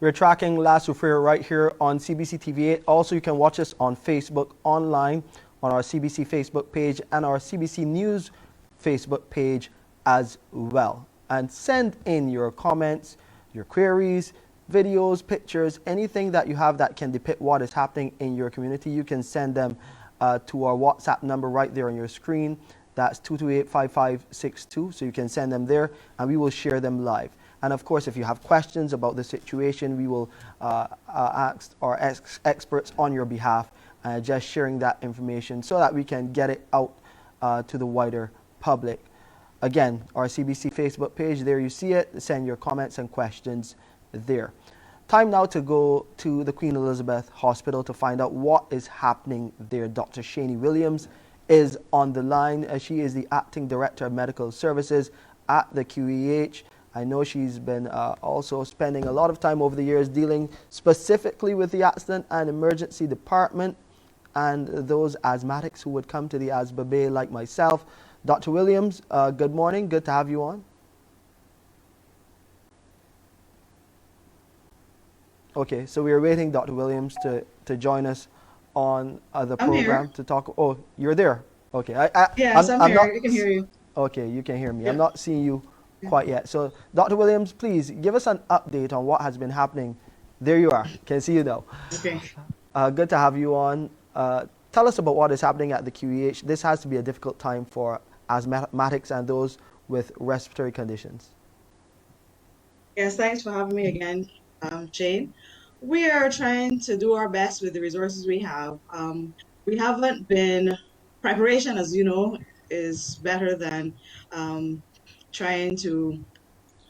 We're tracking La Soufriere right here on CBC TV8. Also, you can watch us on Facebook online on our CBC Facebook page and our CBC News Facebook page as well. And send in your comments, your queries, videos, pictures, anything that you have that can depict what is happening in your community. You can send them to our WhatsApp number right there on your screen. That's 228-5562. So you can send them there and we will share them live. And of course, if you have questions about the situation, we will ask our experts on your behalf, just sharing that information so that we can get it out to the wider public. Again, our CBC Facebook page, there you see it. Send your comments and questions there. Time now to go to the Queen Elizabeth Hospital to find out what is happening there. Dr. Chayne Williams is on the line. She is the Acting Director of Medical Services at the QEH. I know she's been also spending a lot of time over the years dealing specifically with the accident and emergency department and those asthmatics who would come to the asthma bay like myself. Dr. Williams, good morning. Good to have you on. Okay, so we are waiting Dr. Williams to join us on the program to talk. Oh, you're there. Okay. Yes, I'm here. I can hear you. Okay, you can hear me. Yeah. I'm not seeing you quite yet. So, Dr. Williams, please give us an update on what has been happening. There you are. Can see you now. Okay. Good to have you on. Tell us about what is happening at the QEH. This has to be a difficult time for asthmatics and those with respiratory conditions. Yes, thanks for having me again, Chayne. We are trying to do our best with the resources we have. We haven't been, preparation, as you know, is better than trying to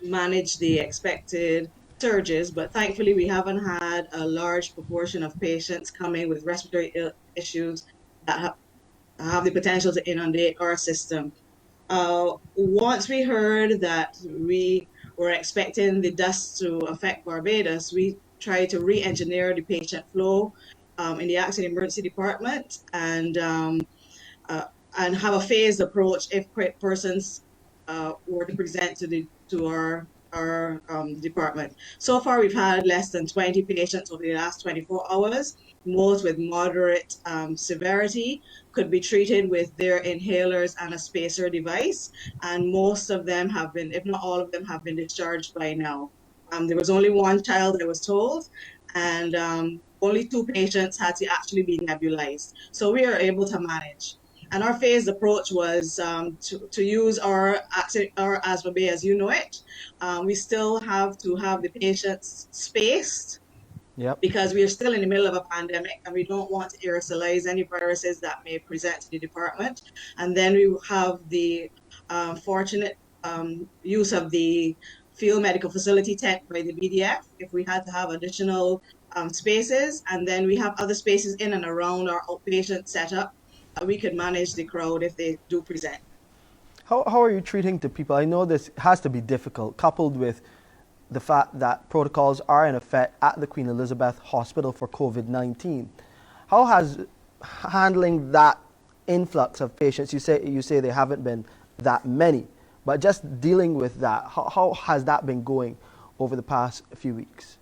manage the expected surges, but thankfully we haven't had a large proportion of patients coming with respiratory issues that have the potential to inundate our system. Once we heard that we were expecting the dust to affect Barbados, we tried to re-engineer the patient flow in the accident emergency department and have a phased approach if persons were to present to our department. So far, we've had less than 20 patients over the last 24 hours. Most with moderate severity could be treated with their inhalers and a spacer device, and most of them have been, if not all of them, have been discharged by now. There was only one child, I was told, and only 2 patients had to actually be nebulized. So we are able to manage. And our phased approach was to use our asthma bay as you know it. We still have to have the patients spaced. Yep. Because we are still in the middle of a pandemic and we don't want to aerosolize any viruses that may present to the department. And then we have the fortunate use of the field medical facility tent by the BDF if we had to have additional spaces. And then we have other spaces in and around our outpatient setup. We could manage the crowd if they do present. How are you treating the people? I know this has to be difficult, coupled with the fact that protocols are in effect at the Queen Elizabeth Hospital for COVID-19. How has handling that influx of patients, you say there haven't been that many, but just dealing with that, how has that been going over the past few weeks?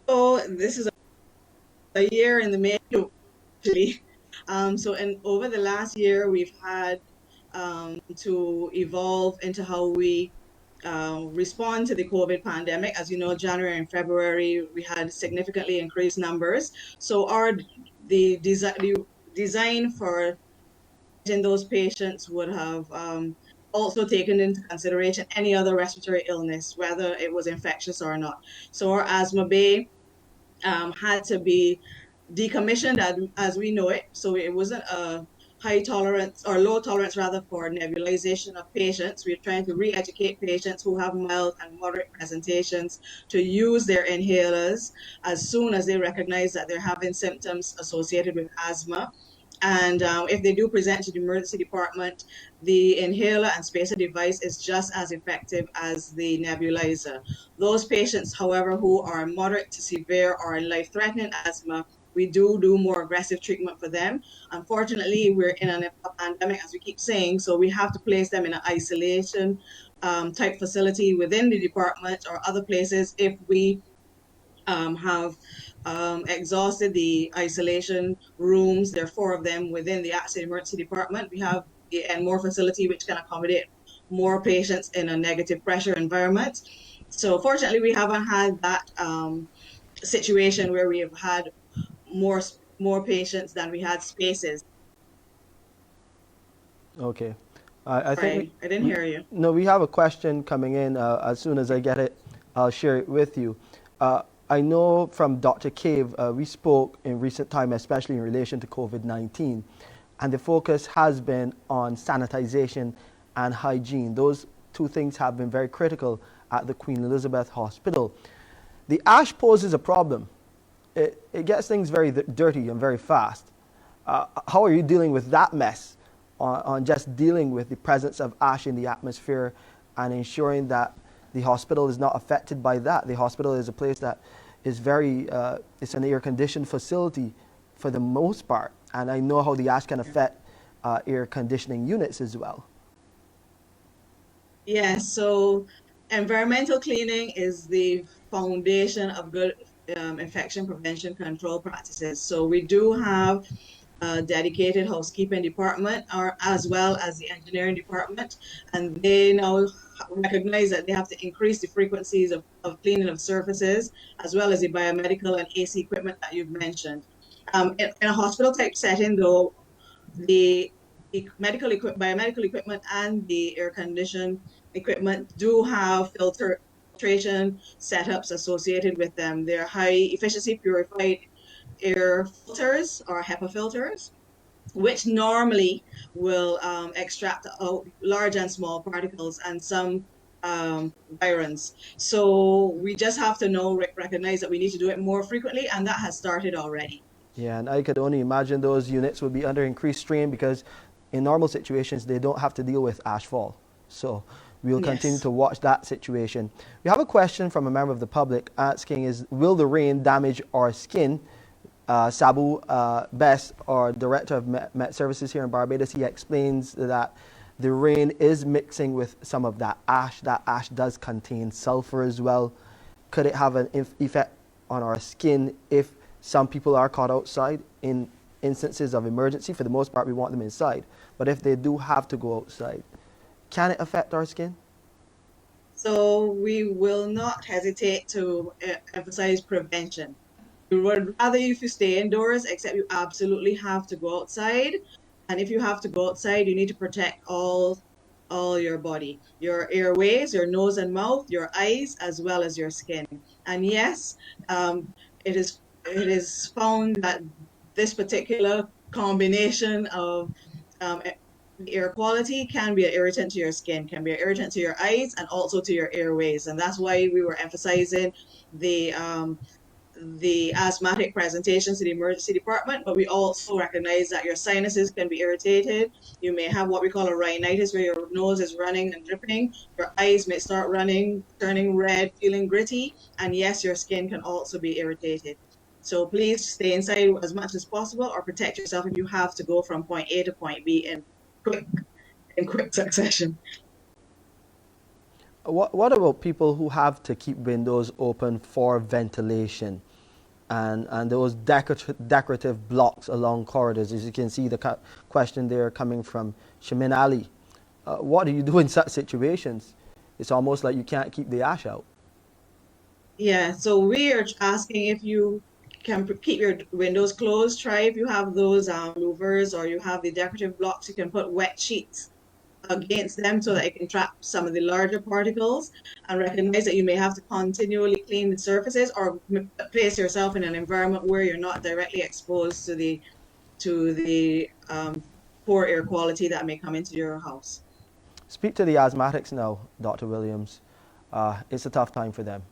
So this is a year in the making, actually. Over the last year, we've had to evolve into how we respond to the COVID pandemic. As you know, January and February, we had significantly increased numbers. So the design for those patients would have also taken into consideration any other respiratory illness, whether it was infectious or not. So our asthma bay had to be decommissioned as we know it. So it wasn't a high tolerance or low tolerance rather for nebulization of patients. We're trying to re-educate patients who have mild and moderate presentations to use their inhalers as soon as they recognize that they're having symptoms associated with asthma. And if they do present to the emergency department, the inhaler and spacer device is just as effective as the nebulizer. Those patients, however, who are moderate to severe or life-threatening asthma, we do more aggressive treatment for them. Unfortunately, we're in a pandemic, as we keep saying, so we have to place them in an isolation type facility within the department or other places if we have exhausted the isolation rooms. There are 4 of them within the accident emergency department. We have and more facility which can accommodate more patients in a negative pressure environment. So fortunately, we haven't had that situation where we have had more patients than we had spaces. Okay. I think Sorry, I didn't hear you. no, we have a question coming in. As soon as I get it, I'll share it with you. I know from Dr. Cave, we spoke in recent time, especially in relation to COVID-19, and the focus has been on sanitization and hygiene. Those 2 things have been very critical at the Queen Elizabeth Hospital. The ash poses a problem. It gets things very dirty and very fast. How are you dealing with that mess on just dealing with the presence of ash in the atmosphere and ensuring that the hospital is not affected by that? The hospital is a place that is it's an air-conditioned facility for the most part, and I know how the ash can affect air conditioning units as well. Yes, so environmental cleaning is the foundation of good infection prevention control practices. So we do have a dedicated housekeeping department, or as well as the engineering department, and they now recognize that they have to increase the frequencies of cleaning of surfaces, as well as the biomedical and AC equipment that you've mentioned. In a hospital type setting, though, the biomedical equipment and the air conditioned equipment do have filtration setups associated with them. They're high efficiency purified air filters or HEPA filters, which normally will extract out large and small particles and some virons. So we just have to recognize that we need to do it more frequently, and that has started already. Yeah, and I could only imagine those units would be under increased strain because in normal situations, they don't have to deal with ashfall. So we'll continue to watch that situation. We have a question from a member of the public asking will the rain damage our skin? Sabu Best, our Director of Met Services here in Barbados, he explains that the rain is mixing with some of that ash. That ash does contain sulfur as well. Could it have an effect on our skin if some people are caught outside in instances of emergency? For the most part, we want them inside. But if they do have to go outside, can it affect our skin? So we will not hesitate to emphasize prevention. We would rather if you stay indoors, except you absolutely have to go outside. And if you have to go outside, you need to protect all your body, your airways, your nose and mouth, your eyes, as well as your skin. And yes, it is found that this particular combination of air quality can be an irritant to your skin, can be an irritant to your eyes, and also to your airways. And that's why we were emphasizing the asthmatic presentations to the emergency department, but we also recognize that your sinuses can be irritated. You may have what we call a rhinitis, where your nose is running and dripping. Your eyes may start running, turning red, feeling gritty, and yes, your skin can also be irritated. So please stay inside as much as possible, or protect yourself if you have to go from point A to point B in quick succession. What about people who have to keep windows open for ventilation and those decorative blocks along corridors? As you can see, the question there coming from Shamin Ali. What do you do in such situations? It's almost like you can't keep the ash out. Yeah, so we are asking if you can keep your windows closed. Try if you have those louvers or you have the decorative blocks, you can put wet sheets against them so that it can trap some of the larger particles, and recognize that you may have to continually clean the surfaces or place yourself in an environment where you're not directly exposed to the poor air quality that may come into your house. Speak to the asthmatics now, Dr. Williams. It's a tough time for them.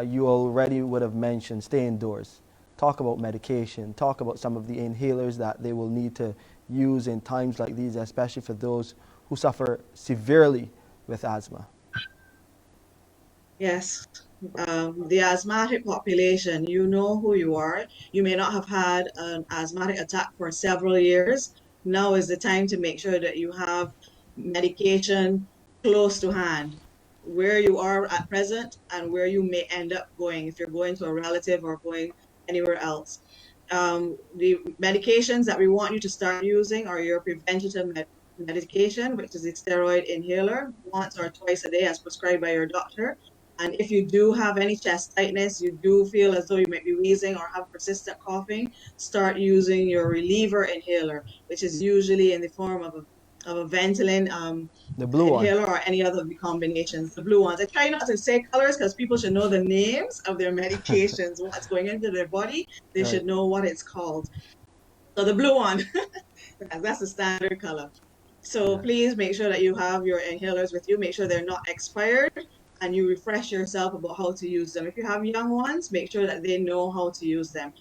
You already would have mentioned stay indoors. Talk about medication. Talk about some of the inhalers that they will need to use in times like these, especially for those who suffer severely with asthma. Yes, the asthmatic population, you know who you are. You may not have had an asthmatic attack for several years. Now is the time to make sure that you have medication close to hand, where you are at present and where you may end up going if you're going to a relative or going anywhere else. The medications that we want you to start using are your preventative medication, which is a steroid inhaler, once or twice a day as prescribed by your doctor. And if you do have any chest tightness, you do feel as though you might be wheezing or have persistent coughing, start using your reliever inhaler, which is usually in the form of a Ventolin The blue one. inhaler or any other of the combinations, the blue ones. I try not to say colors because people should know the names of their medications, what's going into their body. They Right. should know what it's called. So the blue one, that's the standard color. So Yeah. please make sure that you have your inhalers with you. Make sure they're not expired and you refresh yourself about how to use them. If you have young ones, make sure that they know how to use them.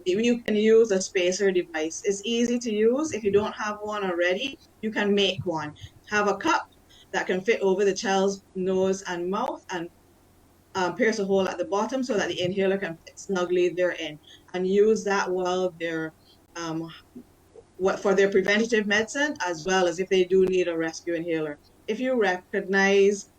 You can use a spacer device. It's easy to use. If you don't have one already, you can make one. Have a cup that can fit over the child's nose and mouth and pierce a hole at the bottom so that the inhaler can fit snugly therein and use that while they're um, for their preventative medicine as well as if they do need a rescue inhaler. If you recognize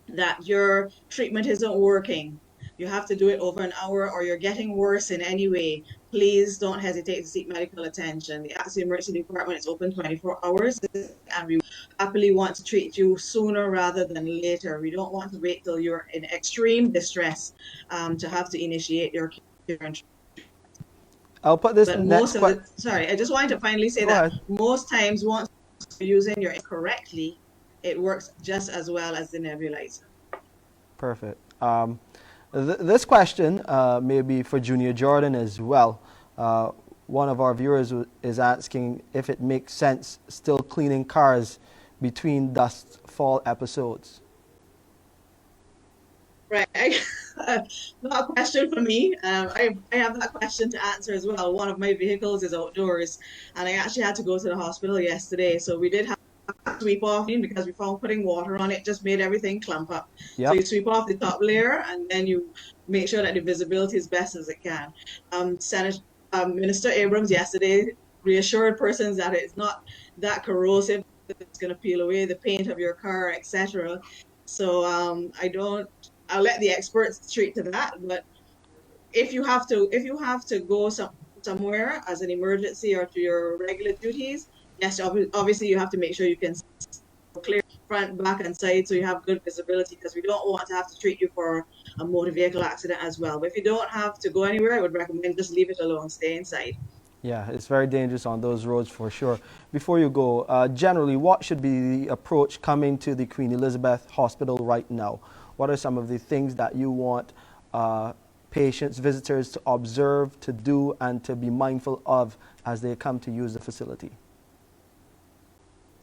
that your treatment isn't working, you have to do it over an hour or you're getting worse in any way, please don't hesitate to seek medical attention. The Accident Emergency Department is open 24 hours and we happily want to treat you sooner rather than later. We don't want to wait till you're in extreme distress to have to initiate your care. I'll put this But next most of question. the, sorry, I just wanted to finally say Go that ahead. most times once you're using your correctly, it works just as well as the nebulizer. Perfect. This question may be for Junior Jordan as well. One of our viewers is asking if it makes sense still cleaning cars between dust fall episodes. Right. Not a question for me. I have that question to answer as well. One of my vehicles is outdoors, and I actually had to go to the hospital yesterday. So we did have to sweep off because we found putting water on it just made everything clump up. So Yep. you sweep off the top layer, and then you make sure that the visibility is best as it can. Minister Abrams yesterday reassured persons that it's not that corrosive, that it's going to peel away the paint of your car, etc. So I don't. I'll let the experts treat to that. But if you have to go somewhere as an emergency or to your regular duties, yes, obviously you have to make sure you can clear front, back, and side so you have good visibility because we don't want to have to treat you for a motor vehicle accident as well. But if you don't have to go anywhere, I would recommend just leave it alone, stay inside. Yeah, it's very dangerous on those roads for sure. Before you go, generally, what should be the approach coming to the Queen Elizabeth Hospital right now? What are some of the things that you want patients, visitors to observe, to do, and to be mindful of as they come to use the facility?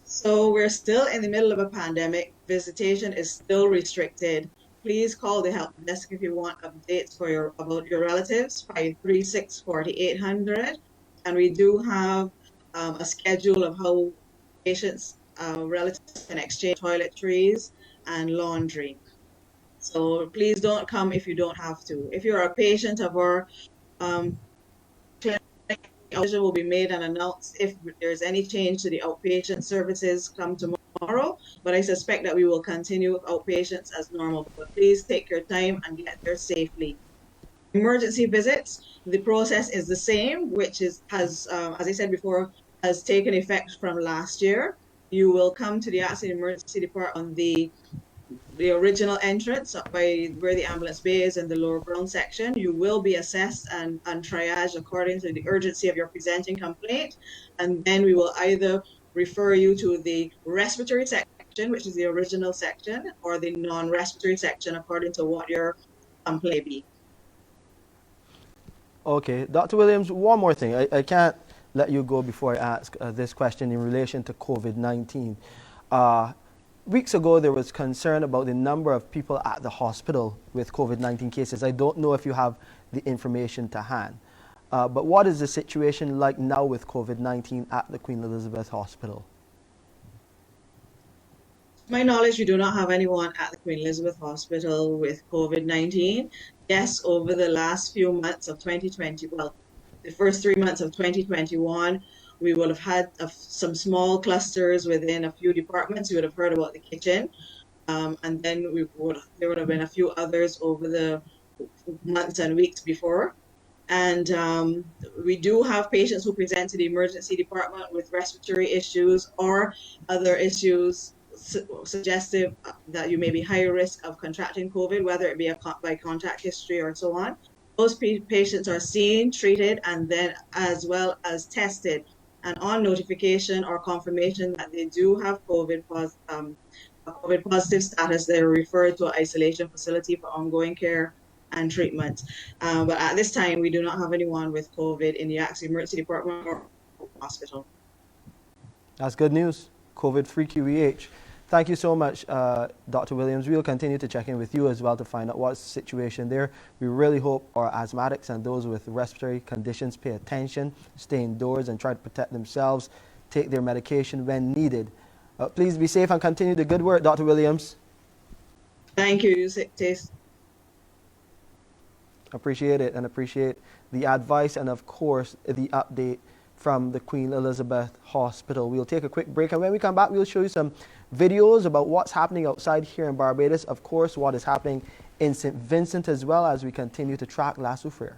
So we're still in the middle of a pandemic. Visitation is still restricted. Please call the help desk if you want updates for about your relatives, 536-4800. And we do have a schedule of how patients, relatives can exchange toiletries and laundry. So please don't come if you don't have to. If you're a patient of our um, clinic, a decision will be made and announced if there's any change to the outpatient services come tomorrow. But I suspect that we will continue with outpatients as normal. But please take your time and get there safely. Emergency visits, the process is the same, which as I said before, has taken effect from last year. You will come to the Accident Emergency Department on the original entrance by where the ambulance bay is in the lower ground section. You will be assessed and triaged according to the urgency of your presenting complaint. And then we will either refer you to the respiratory section, which is the original section, or the non-respiratory section according to what your complaint may be. Okay, Dr. Williams, one more thing. I can't let you go before I ask this question in relation to COVID-19. Uh, Weeks ago, there was concern about the number of people at the hospital with COVID-19 cases. I don't know if you have the information to hand. But what is the situation like now with COVID-19 at the Queen Elizabeth Hospital? My knowledge, we do not have anyone at the Queen Elizabeth Hospital with COVID-19. Yes, over the last few months of 2020, well, the first 3 months of 2021, we would have had some small clusters within a few departments. You would have heard about the kitchen. And then there would have been a few others over the months and weeks before. And we do have patients who present to the emergency department with respiratory issues or other issues suggestive that you may be higher risk of contracting COVID, whether it be by contact history or so on. Those patients are seen, treated, and then as well as tested. And on notification or confirmation that they do have COVID positive status, they're referred to an isolation facility for ongoing care and treatment. But at this time, we do not have anyone with COVID in the emergency department or hospital. That's good news. COVID-free QEH. Thank you so much, Dr. Williams. We'll continue to check in with you as well to find out what's the situation there. We really hope our asthmatics and those with respiratory conditions pay attention, stay indoors and try to protect themselves, take their medication when needed. Please be safe and continue the good work, Dr. Williams. Thank you, Taste. Appreciate it and appreciate the advice and, of course, the update from the Queen Elizabeth Hospital. We'll take a quick break, and when we come back, we'll show you some videos about what's happening outside here in Barbados. Of course, what is happening in St. Vincent as well as we continue to track La Soufrière.